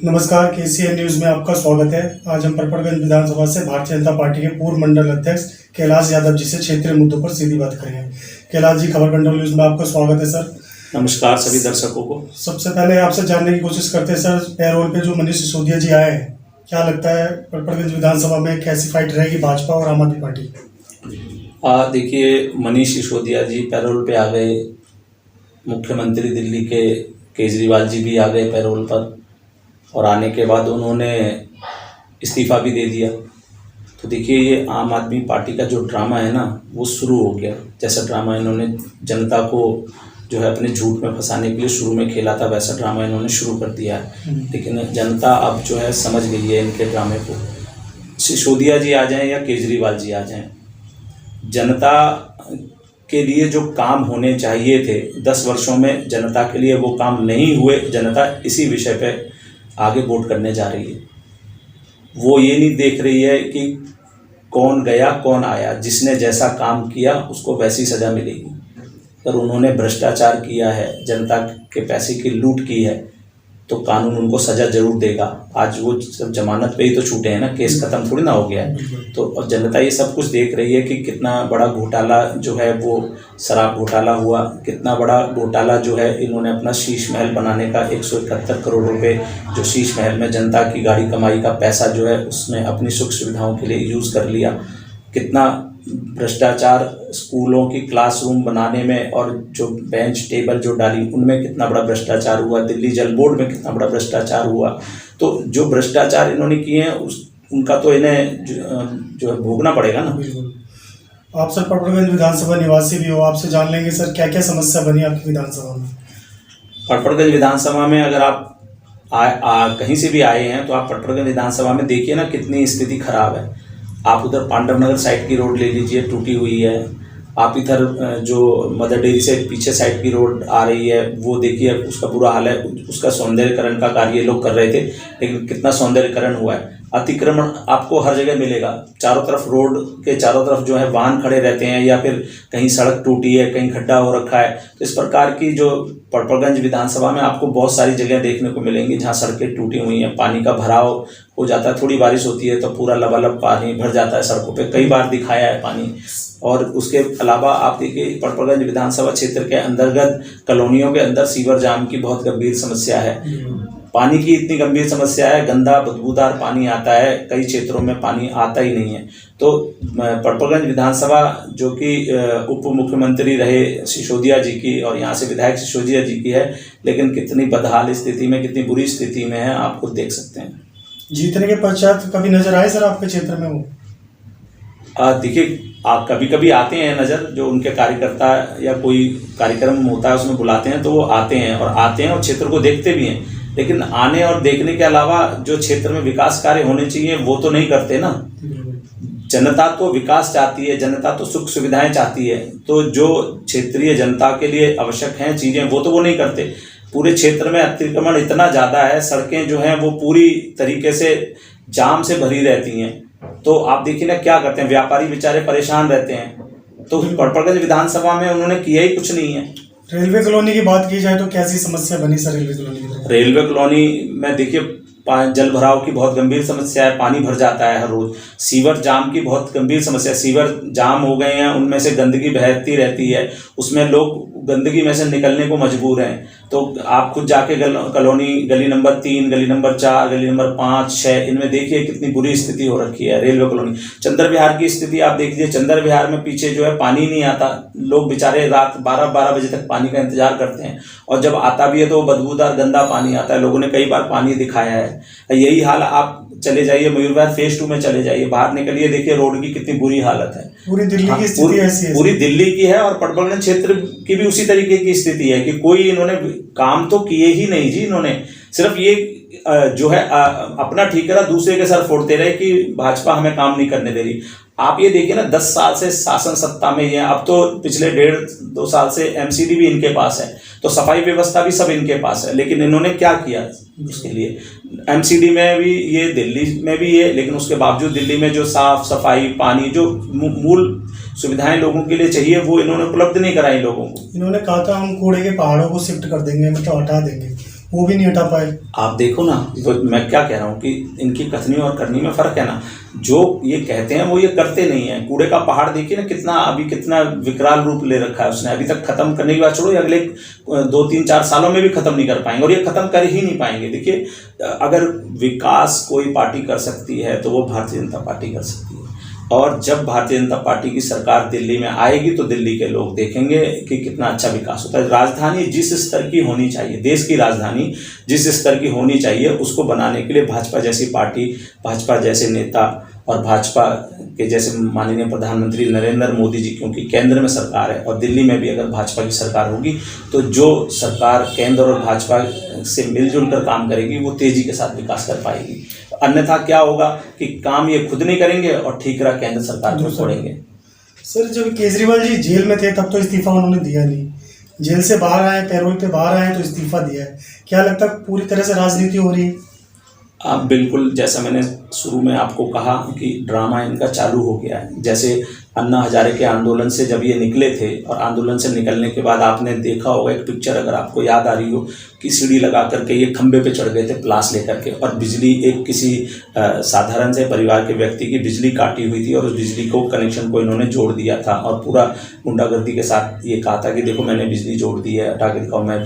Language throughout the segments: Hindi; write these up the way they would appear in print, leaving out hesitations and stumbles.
नमस्कार, केसीएन न्यूज में आपका स्वागत है। आज हम परपड़गंज विधानसभा से भारतीय जनता पार्टी के पूर्व मंडल अध्यक्ष कैलाश यादव जी से क्षेत्रीय मुद्दों पर सीधी बात करेंगे। कैलाश जी, खबर कंट्रोल न्यूज में आपका स्वागत है सर। नमस्कार सभी दर्शकों को। सबसे पहले आपसे जानने की कोशिश करते हैं सर, पैरोल पे जो मनीष सिसोदिया जी आए हैं, क्या लगता है परपड़गंज विधानसभा में कैसी फाइट रहेगी भाजपा और आम आदमी पार्टी? देखिए, मनीष सिसोदिया जी पैरोल पे आ गए, मुख्यमंत्री दिल्ली के केजरीवाल जी भी आ गए पैरोल पर, और आने के बाद उन्होंने इस्तीफ़ा भी दे दिया। तो देखिए, ये आम आदमी पार्टी का जो ड्रामा है ना, वो शुरू हो गया। जैसा ड्रामा इन्होंने जनता को जो है अपने झूठ में फंसाने के लिए शुरू में खेला था, वैसा ड्रामा इन्होंने शुरू कर दिया है। लेकिन जनता अब जो है समझ गई है इनके ड्रामे को। सिसोदिया जी आ जाएं या केजरीवाल जी आ जाएं, जनता के लिए जो काम होने चाहिए थे 10 वर्षों में, जनता के लिए वो काम नहीं हुए। जनता इसी विषय पे आगे वोट करने जा रही है। वो ये नहीं देख रही है कि कौन गया कौन आया, जिसने जैसा काम किया उसको वैसी सज़ा मिलेगी। अगर उन्होंने भ्रष्टाचार किया है, जनता के पैसे की लूट की है, तो कानून उनको सज़ा जरूर देगा। आज वो सब जमानत पे ही तो छूटे हैं ना, केस खत्म थोड़ी ना हो गया है। तो और जनता ये सब कुछ देख रही है कि कितना बड़ा घोटाला जो है वो शराब घोटाला हुआ, कितना बड़ा घोटाला जो है इन्होंने अपना शीश महल बनाने का 171 करोड़ रुपए जो शीश महल में जनता की गाड़ी कमाई का पैसा जो है उसमें अपनी सुख सुविधाओं के लिए यूज़ कर लिया। कितना भ्रष्टाचार स्कूलों की क्लासरूम बनाने में, और जो बेंच टेबल जो डाली उनमें कितना बड़ा भ्रष्टाचार हुआ। दिल्ली जल बोर्ड में कितना बड़ा भ्रष्टाचार हुआ। तो जो भ्रष्टाचार इन्होंने किए हैं उनका तो इन्हें जो है भोगना पड़ेगा ना। बिल्कुल। आप सर परपड़गंज विधानसभा निवासी भी हो, आपसे जान लेंगे सर क्या क्या समस्या बनी आपकी विधानसभा में? परपड़गंज विधानसभा में अगर आप कहीं से भी आए हैं तो आप परपड़गंज विधानसभा में देखिए ना, कितनी स्थिति खराब है। आप उधर पांडव नगर साइड की रोड ले लीजिए, टूटी हुई है। आप इधर जो मदर डेयरी से पीछे साइड की रोड आ रही है वो देखिए, उसका बुरा हाल है। उसका सौंदर्यकरण का कार्य लोग कर रहे थे, लेकिन कितना सौंदर्यकरण हुआ है। अतिक्रमण आपको हर जगह मिलेगा, चारों तरफ रोड के चारों तरफ जो है वाहन खड़े रहते हैं, या फिर कहीं सड़क टूटी है, कहीं खड्डा हो रखा है। तो इस प्रकार की जो परपड़गंज विधानसभा में आपको बहुत सारी जगह देखने को मिलेंगी जहाँ सड़कें टूटी हुई हैं, पानी का भराव हो जाता है। थोड़ी बारिश होती है तो पूरा लबालब पानी भर जाता है सड़कों पे, कई बार दिखाया है पानी। और उसके अलावा आप देखिए, परपड़गंज विधानसभा क्षेत्र के अंतर्गत कॉलोनियों के अंदर सीवर जाम की बहुत गंभीर समस्या है। पानी की इतनी गंभीर समस्या है, गंदा बदबूदार पानी आता है, कई क्षेत्रों में पानी आता ही नहीं है। तो परपड़गंज विधानसभा जो कि उप मुख्यमंत्री रहे सिसोदिया जी की, और यहाँ से विधायक सिसोदिया जी की है, लेकिन कितनी बदहाल स्थिति में, कितनी बुरी स्थिति में है, आप खुद देख सकते हैं। जीतने के पश्चात कभी नजर आए सर आपके क्षेत्र में वो? देखिए, आप कभी कभी आते हैं नज़र, जो उनके कार्यकर्ता या कोई कार्यक्रम होता है उसमें बुलाते हैं तो वो आते हैं और क्षेत्र को देखते भी हैं। लेकिन आने और देखने के अलावा जो क्षेत्र में विकास कार्य होने चाहिए वो तो नहीं करते ना। जनता तो विकास चाहती है, जनता तो सुख सुविधाएं चाहती है। तो जो क्षेत्रीय जनता के लिए आवश्यक हैं चीज़ें वो नहीं करते। पूरे क्षेत्र में अतिक्रमण इतना ज़्यादा है, सड़कें जो हैं वो पूरी तरीके से जाम से भरी रहती हैं। तो आप देखिए ना क्या करते हैं, व्यापारी बेचारे परेशान रहते हैं। तो परपड़गंज विधानसभा में उन्होंने किया ही कुछ नहीं है। रेलवे कॉलोनी की बात की जाए तो कैसी समस्या बनी सर रेलवे कॉलोनी की? रेलवे कॉलोनी में देखिए, जल भराव की बहुत गंभीर समस्या है, पानी भर जाता है हर रोज। सीवर जाम की बहुत गंभीर समस्या, सीवर जाम हो गए हैं, उनमें से गंदगी बहती रहती है, उसमें लोग गंदगी में से निकलने को मजबूर हैं। तो आप खुद जाके कॉलोनी गली नंबर 3, गली नंबर 4, गली नंबर 5, 6 इनमें देखिए कितनी बुरी स्थिति हो रखी है रेलवे कॉलोनी। चंद्र विहार की स्थिति आप देख लीजिए, चंद्र विहार में पीछे जो है पानी नहीं आता, लोग बेचारे रात 12 बजे तक पानी का इंतजार करते हैं, और जब आता भी है तो बदबूदार गंदा पानी आता है। लोगों ने कई बार पानी दिखाया है। यही हाल आप चले जाइए मयूरविहार फेज 2 में चले जाइए, बाहर निकलिए, देखिए रोड की कितनी बुरी हालत है। पूरी दिल्ली की स्थिति ऐसी है। पूरी दिल्ली की है, और परपड़गंज क्षेत्र की भी उसी तरीके की स्थिति है कि कोई इन्होंने काम तो किए ही नहीं जी। इन्होंने सिर्फ ये जो है अपना ठीकरा दूसरे के सर फोड़ते रहे कि भाजपा हमें काम नहीं करने दे रही। आप ये देखिए ना, 10 साल से शासन सत्ता में ये, अब तो पिछले 1.5-2 साल से एमसीडी भी इनके पास है, तो सफाई व्यवस्था भी सब इनके पास है। लेकिन इन्होंने क्या किया उसके लिए? एमसीडी में भी ये, दिल्ली में भी ये, लेकिन उसके बावजूद दिल्ली में जो साफ सफाई, पानी, जो मूल सुविधाएं लोगों के लिए चाहिए वो इन्होंने उपलब्ध नहीं कराई लोगों को। इन्होंने कहा था हम कूड़े के पहाड़ों को शिफ्ट कर देंगे, मतलब हटा देंगे। वो भी नहीं हटा पाए। आप देखो ना, तो मैं क्या कह रहा हूँ कि इनकी कथनी और करनी में फ़र्क है ना। जो ये कहते हैं वो ये करते नहीं है। कूड़े का पहाड़ देखिए ना, कितना विकराल रूप ले रखा है उसने। अभी तक खत्म करने की बात छोड़ो, अगले 2-3-4 सालों में भी खत्म नहीं कर पाएंगे, और ये खत्म कर ही नहीं पाएंगे। देखिए, अगर विकास कोई पार्टी कर सकती है तो वो भारतीय जनता पार्टी कर सकती है। और जब भारतीय जनता पार्टी की सरकार दिल्ली में आएगी तो दिल्ली के लोग देखेंगे कि कितना अच्छा विकास होता है। राजधानी जिस स्तर की होनी चाहिए, देश की राजधानी जिस स्तर की होनी चाहिए, उसको बनाने के लिए भाजपा जैसी पार्टी, भाजपा जैसे नेता और भाजपा के जैसे माननीय प्रधानमंत्री नरेंद्र मोदी जी, क्योंकि केंद्र में सरकार है और दिल्ली में भी अगर भाजपा की सरकार होगी तो जो सरकार केंद्र और भाजपा से मिलजुल कर काम करेगी वो तेजी के साथ विकास कर पाएगी। अन्यथा क्या होगा कि काम ये खुद नहीं करेंगे और ठीकरा केंद्र सरकार को छोड़ेंगे। सर, जब केजरीवाल जी जेल में थे तब तो इस्तीफा उन्होंने दिया नहीं, जेल से बाहर आए, पैरोल पे बाहर आए तो इस्तीफा दिया है। क्या लगता है पूरी तरह से राजनीति हो रही है? आप बिल्कुल, जैसा मैंने शुरू में आपको कहा कि ड्रामा इनका चालू हो गया है। जैसे अन्ना हजारे के आंदोलन से जब ये निकले थे और आंदोलन से निकलने के बाद आपने देखा होगा एक पिक्चर, अगर आपको याद आ रही हो, कि सीढ़ी लगा करके ये खंबे पे चढ़ गए थे प्लास लेकर के, और बिजली एक किसी साधारण से परिवार के व्यक्ति की बिजली काटी हुई थी और उस बिजली को कनेक्शन को इन्होंने जोड़ दिया था और पूरा गुंडागर्दी के साथ ये कहा था कि देखो मैंने बिजली जोड़ दी है, हटा के दिखाओ, मैं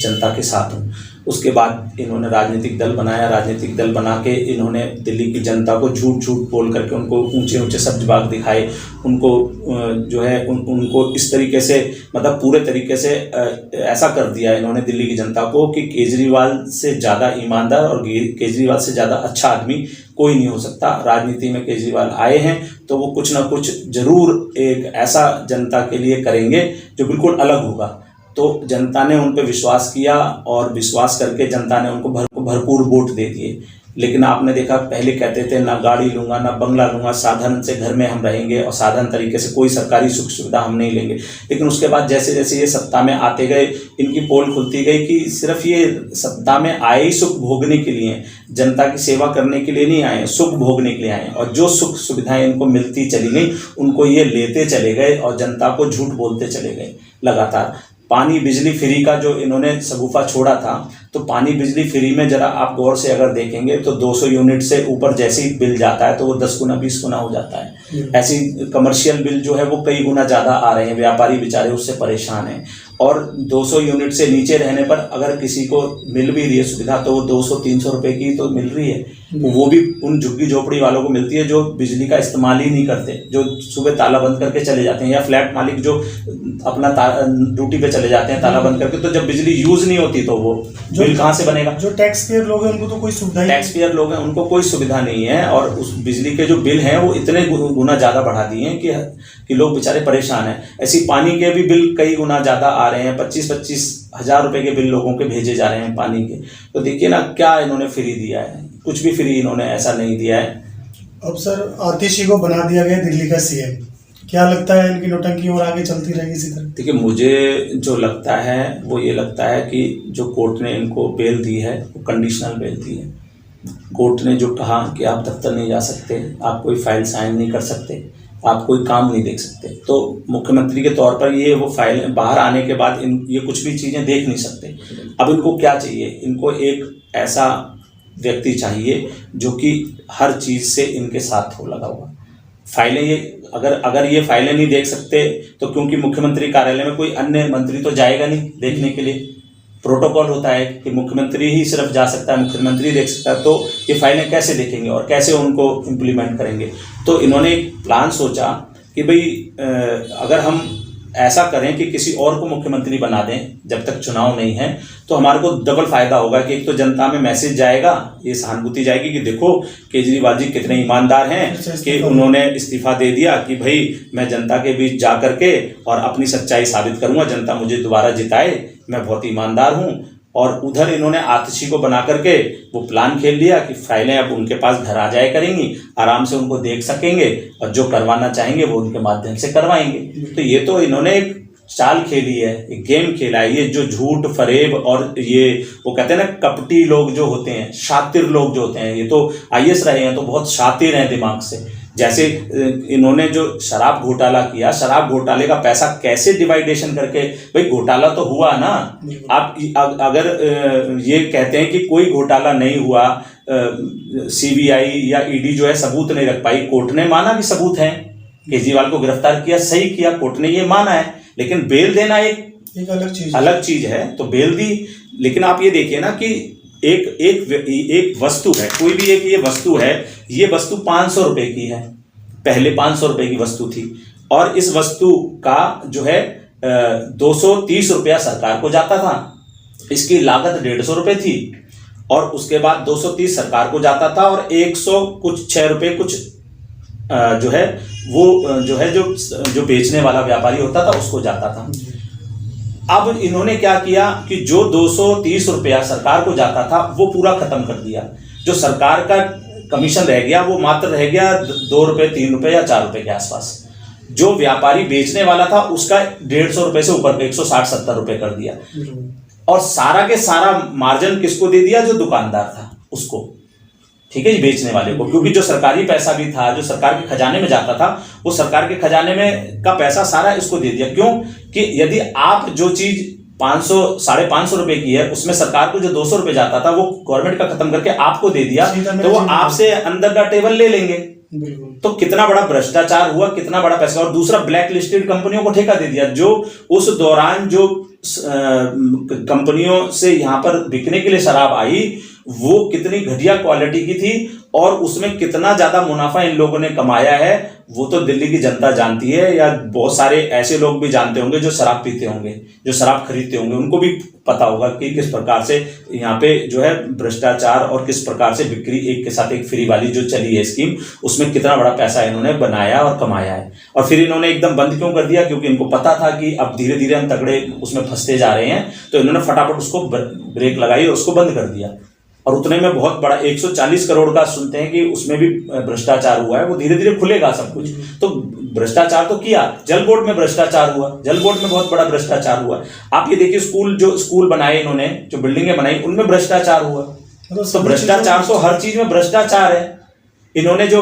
जनता के साथ हूँ। उसके बाद इन्होंने राजनीतिक दल बनाया। राजनीतिक दल बना के इन्होंने दिल्ली की जनता को झूठ बोल करके उनको ऊंचे ऊंचे सब्ज बाग दिखाए, उनको जो है उनको इस तरीके से, मतलब पूरे तरीके से ऐसा कर दिया इन्होंने दिल्ली की जनता को कि केजरीवाल से ज़्यादा ईमानदार और केजरीवाल से ज़्यादा अच्छा आदमी कोई नहीं हो सकता। राजनीति में केजरीवाल आए हैं तो वो कुछ ना कुछ जरूर एक ऐसा जनता के लिए करेंगे जो बिल्कुल अलग होगा। तो जनता ने उन पर विश्वास किया और विश्वास करके जनता ने उनको भरपूर वोट दे दिए। लेकिन आपने देखा, पहले कहते थे ना गाड़ी लूँगा ना बंगला लूँगा, साधारण से घर में हम रहेंगे और साधारण तरीके से कोई सरकारी सुख सुविधा हम नहीं लेंगे। लेकिन उसके बाद जैसे जैसे ये सत्ता में आते गए, इनकी पोल खुलती गई कि सिर्फ ये सत्ता में आए ही सुख भोगने के लिए, जनता की सेवा करने के लिए नहीं आए, सुख भोगने के लिए आए। और जो सुख सुविधाएं इनको मिलती चली गई उनको ये लेते चले गए और जनता को झूठ बोलते चले गए लगातार। पानी बिजली फ्री का जो इन्होंने शगुफा छोड़ा था, तो पानी बिजली फ्री में जरा आप गौर से अगर देखेंगे तो 200 यूनिट से ऊपर जैसे ही बिल जाता है तो वो 10 गुना 20 गुना हो जाता है। ऐसी कमर्शियल बिल जो है वो कई गुना ज़्यादा आ रहे हैं, व्यापारी बेचारे उससे परेशान हैं। और 200 यूनिट से नीचे रहने पर अगर किसी को मिल भी रही है सुविधा तो वो 200-300 रुपये की तो मिल रही है, वो भी उन झुग्गी झोपड़ी वालों को मिलती है जो बिजली का इस्तेमाल ही नहीं करते, जो सुबह ताला बंद करके चले जाते हैं, या फ्लैट मालिक जो अपना ड्यूटी पे चले जाते हैं ताला बंद करके। तो जब बिजली यूज नहीं होती तो वो बिल कहाँ से बनेगा? जो टैक्स पेयर लोग हैं उनको तो कोई सुविधा नहीं, टैक्स पेयर लोग हैं उनको कोई सुविधा नहीं है। और उस बिजली के जो बिल हैं वो इतने गुना ज़्यादा बढ़ा दिए हैं कि लोग बेचारे परेशान हैं। ऐसी पानी के भी बिल कई गुना ज़्यादा आ रहे हैं, 25-25 हज़ार रुपये के बिल लोगों के भेजे जा रहे हैं पानी के। तो देखिए ना, क्या इन्होंने फ्री दिया है? कुछ भी फ्री इन्होंने ऐसा नहीं दिया है। अब सर, आतिशी को बना दिया गया दिल्ली का सीएम, क्या लगता है इनकी नौटंकी और आगे चलती रहेगी इसी तरह? देखिए, मुझे जो लगता है वो ये लगता है कि जो कोर्ट ने इनको बेल दी है वो कंडीशनल बेल दी है। कोर्ट ने जो कहा कि आप दफ्तर नहीं जा सकते, आप कोई फाइल साइन नहीं कर सकते, आप कोई काम नहीं देख सकते, तो मुख्यमंत्री के तौर पर ये वो फाइल बाहर आने के बाद ये कुछ भी चीज़ें देख नहीं सकते। अब इनको क्या चाहिए? इनको एक ऐसा व्यक्ति चाहिए जो कि हर चीज़ से इनके साथ हो लगा हुआ। फाइलें ये अगर ये फाइलें नहीं देख सकते तो क्योंकि मुख्यमंत्री कार्यालय में कोई अन्य मंत्री तो जाएगा नहीं देखने के लिए। प्रोटोकॉल होता है कि मुख्यमंत्री ही सिर्फ जा सकता है, मुख्यमंत्री देख सकता है, तो ये फाइलें कैसे देखेंगे और कैसे उनको इम्प्लीमेंट करेंगे? तो इन्होंने एक प्लान सोचा कि भाई अगर हम ऐसा करें कि किसी और को मुख्यमंत्री बना दें जब तक चुनाव नहीं है, तो हमारे को डबल फायदा होगा कि एक तो जनता में मैसेज जाएगा, ये सहानुभूति जाएगी कि देखो केजरीवाल जी कितने ईमानदार हैं कि उन्होंने इस्तीफा दे दिया कि भाई मैं जनता के बीच जा करके और अपनी सच्चाई साबित करूंगा, जनता मुझे दोबारा जिताए, मैं बहुत ईमानदार हूं। और उधर इन्होंने आतिशी को बना करके वो प्लान खेल लिया कि फाइलें अब उनके पास घर आ जाया करेंगी, आराम से उनको देख सकेंगे और जो करवाना चाहेंगे वो उनके माध्यम से करवाएंगे। तो ये तो इन्होंने एक चाल खेली है, एक गेम खेला है। ये जो झूठ फरेब और ये वो कहते हैं ना कपटी लोग जो होते हैं, शातिर लोग जो होते हैं, ये तो आईएएस रहे हैं तो बहुत शातिर हैं दिमाग से। जैसे इन्होंने जो शराब घोटाला किया, शराब घोटाले का पैसा कैसे डिवाइडेशन करके, भाई घोटाला तो हुआ ना। आप अगर ये कहते हैं कि कोई घोटाला नहीं हुआ, सीबीआई या ईडी जो है सबूत नहीं रख पाई, कोर्ट ने माना कि सबूत है, केजरीवाल को गिरफ्तार किया, सही किया, कोर्ट ने ये माना है, लेकिन बेल देना एक अलग चीज है, तो बेल दी। लेकिन आप ये देखिए ना कि एक वस्तु है, कोई भी एक ये वस्तु है, ये वस्तु 500 रुपए की है, पहले 500 रुपए की वस्तु थी, और इस वस्तु का जो है 230 रुपया सरकार को जाता था, इसकी लागत 150 रुपए थी, और उसके बाद 230 सरकार को जाता था और 100 कुछ 6 रुपए कुछ जो है वो जो है जो बेचने वाला व्यापारी होता था उसको जाता था। अब इन्होंने क्या किया कि जो 230 रुपया सरकार को जाता था वो पूरा खत्म कर दिया, जो सरकार का कमीशन रह गया वो मात्र रह गया 2 रुपए 3 रुपए या 4 रुपए के आसपास, जो व्यापारी बेचने वाला था उसका 150 रुपए से ऊपर 160-70 रुपए कर दिया, और सारा के सारा मार्जिन किसको दे दिया, जो दुकानदार था उसको, ठीक है जी, बेचने वाले को, क्योंकि जो सरकारी पैसा भी था, जो सरकार के खजाने में जाता था, वो सरकार के खजाने में का पैसा सारा इसको दे दिया। क्यों कि यदि आप जो चीज 500-550 रुपए की है, उसमें सरकार को जो 200 रुपए जाता था वो गवर्नमेंट का खत्म करके आपको दे दिया, तो वो आपसे अंदर का टेबल ले लेंगे। तो कितना बड़ा भ्रष्टाचार हुआ, कितना बड़ा पैसा। और दूसरा, ब्लैक लिस्टेड कंपनियों को ठेका दे दिया, जो उस दौरान जो कंपनियों से यहाँ पर बिकने के लिए शराब आई वो कितनी घटिया क्वालिटी की थी, और उसमें कितना ज्यादा मुनाफा इन लोगों ने कमाया है वो तो दिल्ली की जनता जानती है, या बहुत सारे ऐसे लोग भी जानते होंगे जो शराब पीते होंगे, जो शराब खरीदते होंगे, उनको भी पता होगा कि किस प्रकार से यहाँ पे जो है भ्रष्टाचार और किस प्रकार से बिक्री एक के साथ एक फ्री वाली जो चली है स्कीम, उसमें कितना बड़ा पैसा इन्होंने बनाया और कमाया है। और फिर इन्होंने एकदम बंद क्यों कर दिया, क्योंकि इनको पता था कि अब धीरे धीरे हम तगड़े उसमें फंसते जा रहे हैं, तो इन्होंने फटाफट उसको ब्रेक लगाई और उसको बंद कर दिया। और उतने में बहुत बड़ा 140 करोड़ का सुनते हैं कि उसमें भी भ्रष्टाचार हुआ है, वो धीरे धीरे खुलेगा सब कुछ। तो भ्रष्टाचार तो किया, जल बोर्ड में भ्रष्टाचार हुआ, जल बोर्ड में बहुत बड़ा भ्रष्टाचार हुआ। आप ये देखिए, स्कूल बनाए इन्होंने, जो बिल्डिंगें बनाई उनमें भ्रष्टाचार हुआ। तो भ्रष्टाचार तो हर चीज में भ्रष्टाचार है। इन्होंने जो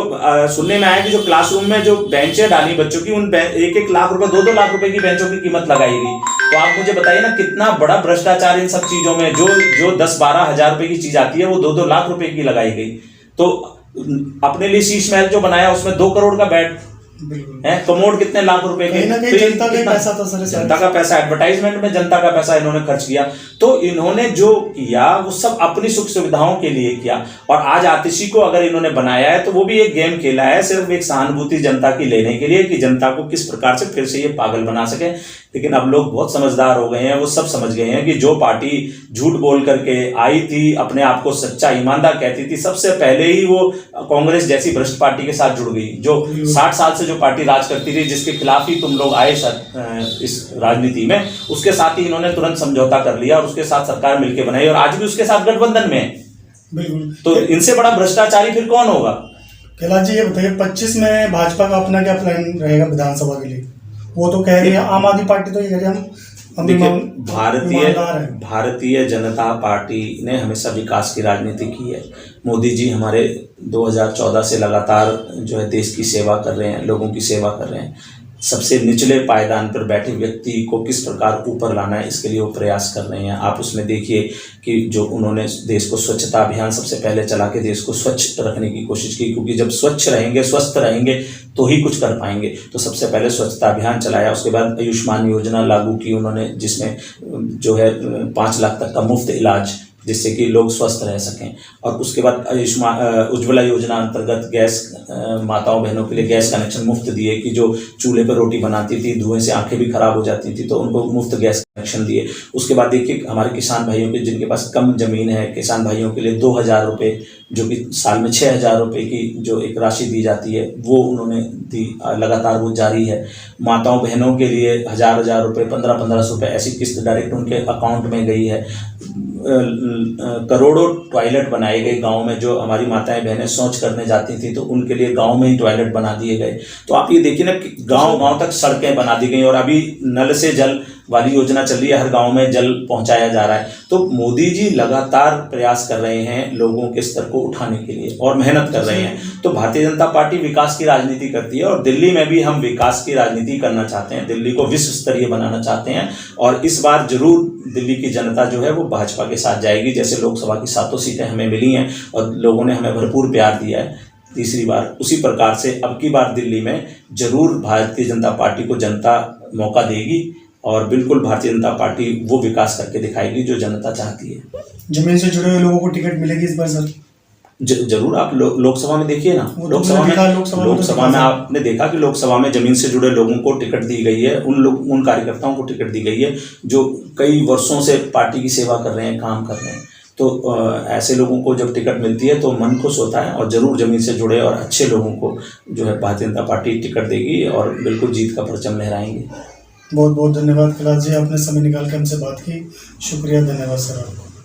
सुनने में आया कि जो क्लासरूम में जो बेंचें डाली बच्चों की, उन 1-1 लाख रुपए 2-2 लाख रुपए की बेंचों की कीमत लगाई गई। तो आप मुझे बताइए ना, कितना बड़ा भ्रष्टाचार इन सब चीजों में, जो 10-12 हजार रुपए की चीज आती है वो 2-2 लाख रुपए की लगाई गई। तो अपने लिए शीश महल जो बनाया उसमें 2 करोड़ का बेड है, कमोड कितने लाख रुपए के, जनता का पैसा था सर, जनता का पैसा, एडवर्टाइजमेंट में जनता का पैसा इन्होंने खर्च किया। तो इन्होंने जो किया वो सब अपनी सुख सुविधाओं के लिए किया। और आज आतिशी को अगर इन्होंने बनाया है तो वो भी एक गेम खेला है, सिर्फ एक सहानुभूति जनता की लेने के लिए, कि जनता को किस प्रकार से फिर से ये पागल बना सके। लेकिन अब लोग बहुत समझदार हो गए हैं, वो सब समझ गए हैं कि जो पार्टी झूठ बोल करके आई थी, अपने आप को सच्चा ईमानदार कहती थी, सबसे पहले ही वो कांग्रेस जैसी भ्रष्ट पार्टी के साथ जुड़ गई, जो 60 साल से जो पार्टी राज करती रही, जिसके खिलाफ ही तुम लोग आए इस राजनीति में, उसके साथ ही इन्होंने तुरंत समझौता कर लिया और उसके साथ सरकार मिलकर बनाई, और आज भी उसके साथ गठबंधन में है। बिल्कुल। तो इनसे बड़ा भ्रष्टाचारी फिर कौन होगा? कैलाश जी ये बताइए, 25 में भाजपा का अपना क्या प्लान रहेगा विधानसभा के लिए? वो तो कह रही है, आम आदमी पार्टी तो ये कह रही है हम भारतीय जनता पार्टी ने हमेशा विकास की राजनीति की है। मोदी जी हमारे 2014 से लगातार जो है देश की सेवा कर रहे हैं, लोगों की सेवा कर रहे हैं। सबसे निचले पायदान पर बैठे व्यक्ति को किस प्रकार ऊपर लाना है, इसके लिए वो प्रयास कर रहे हैं। आप उसमें देखिए कि जो उन्होंने देश को स्वच्छता अभियान सबसे पहले चला के देश को स्वच्छ रखने की कोशिश की, क्योंकि जब स्वच्छ रहेंगे, स्वस्थ रहेंगे तो ही कुछ कर पाएंगे। तो सबसे पहले स्वच्छता अभियान चलाया, उसके बाद आयुष्मान योजना लागू की उन्होंने, जिसमें जो है 5 लाख तक का मुफ्त इलाज, जिससे कि लोग स्वस्थ रह सकें। और उसके बाद उज्ज्वला योजना अंतर्गत गैस, माताओं बहनों के लिए गैस कनेक्शन मुफ्त दिए, कि जो चूल्हे पर रोटी बनाती थी, धुएं से आंखें भी खराब हो जाती थी, तो उनको मुफ्त गैस कनेक्शन दिए। उसके बाद देखिए हमारे किसान भाइयों के, जिनके पास कम जमीन है, किसान भाइयों के लिए 2000 रुपये, जो कि साल में 6000 रुपये की जो एक राशि दी जाती है, वो उन्होंने दी, लगातार वो जारी है। माताओं बहनों के लिए 1000 रुपये, 1500 रुपये ऐसी किस्त डायरेक्ट उनके अकाउंट में गई है। करोड़ों टॉयलेट बनाए गए गांव में, जो हमारी माताएं बहनें शौच करने जाती थी तो उनके लिए गांव में ही टॉयलेट बना दिए गए। तो आप ये देखिए ना कि गांव गांव तक सड़कें बना दी गई, और अभी नल से जल वाली योजना चल रही है, हर गांव में जल पहुंचाया जा रहा है। तो मोदी जी लगातार प्रयास कर रहे हैं लोगों के स्तर को उठाने के लिए और मेहनत कर रहे हैं। तो भारतीय जनता पार्टी विकास की राजनीति करती है और दिल्ली में भी हम विकास की राजनीति करना चाहते हैं, दिल्ली को विश्व स्तरीय बनाना चाहते हैं। और इस बार जरूर दिल्ली की जनता जो है वो भाजपा के साथ जाएगी। जैसे लोकसभा की 7 सीटें हमें मिली हैं और लोगों ने हमें भरपूर प्यार दिया है तीसरी बार, उसी प्रकार से अब की बार दिल्ली में जरूर भारतीय जनता पार्टी को जनता मौका देगी और बिल्कुल भारतीय जनता पार्टी वो विकास करके दिखाएगी जो जनता चाहती है। जमीन से जुड़े हुए लोगों को टिकट मिलेगी इस बार सर? जरूर। आप लोकसभा में देखिए ना, वो तो लोकसभा मैंने देखा, में लोकसभा में आपने देखा कि लोकसभा में जमीन से जुड़े लोगों को टिकट दी गई है, उन कार्यकर्ताओं को टिकट दी गई है जो कई वर्षों से पार्टी की सेवा कर रहे हैं, काम कर रहे हैं। तो ऐसे लोगों को जब टिकट मिलती है तो मन खुश होता है और जरूर जमीन से जुड़े और अच्छे लोगों को जो है भारतीय जनता पार्टी टिकट देगी और बिल्कुल जीत का परचम लहराएंगे। बहुत बहुत धन्यवाद कैलाश जी, आपने समय निकाल के हमसे बात की। शुक्रिया, धन्यवाद सर आपको।